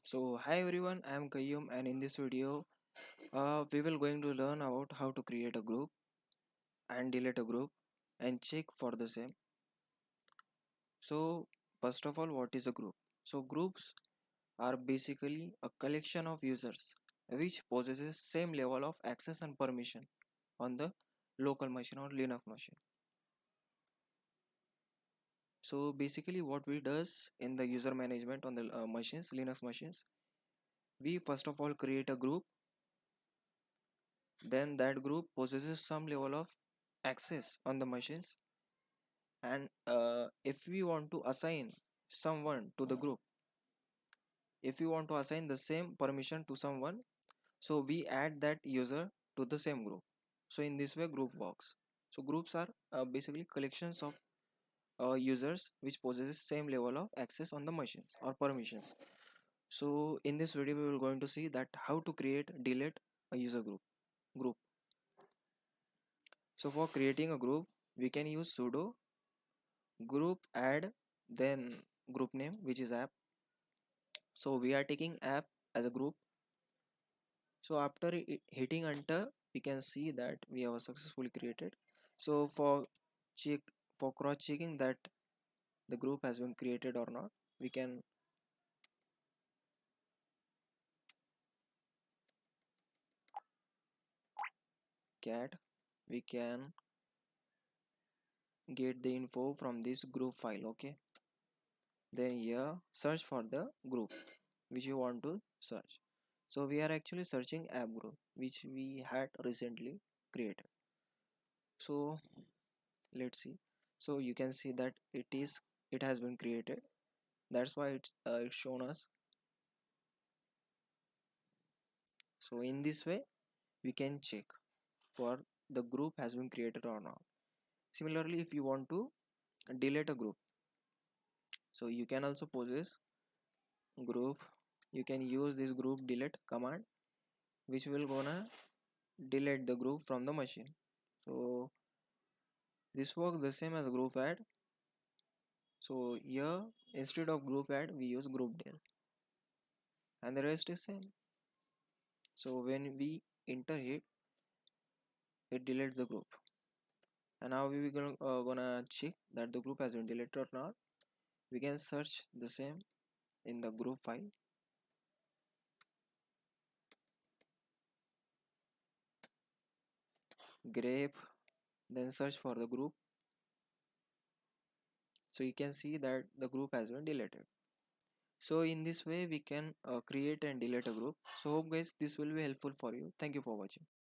So hi everyone, I am Kayyum and in this video we will going to learn about how to create a group and delete a group and check for the same. So first of all, what is a group? So groups are basically a collection of users which possesses same level of access and permission on the local machine or Linux machine. So basically what we does in the user management on the machines, Linux machines, we first of all create a group, then that group possesses some level of access on the machines, and if we want to assign someone to the group, if we want to assign the same permission to someone, so we add that user to the same group. So in this way group works. So groups are basically collections of users which possesses same level of access on the machines or permissions. So in this video we will going to see that how to create delete a user group. So for creating a group we can use sudo group add, then group name which is app. So we are taking app as a group. So after hitting enter we can see that we have successfully created. So check for cross checking that the group has been created or not, we can cat, we can get the info from this group file. Okay, then here search for the group which you want to search. So we are actually searching app group which we had recently created. So let's see. So you can see that it has been created. That's why it's shown us. So in this way we can check for the group has been created or not. Similarly, if you want to delete a group, so you can also possess group. You can use this group delete command which will gonna delete the group from the machine. So this works the same as group add. So here instead of group add we use group del, and the rest is same. So when we enter it deletes the group. And now we will gonna check that the group has been deleted or not. We can search the same in the group file, grep, then search for the group. So you can see that the group has been deleted. So in this way we can create and delete a group. So hope guys this will be helpful for you. Thank you for watching.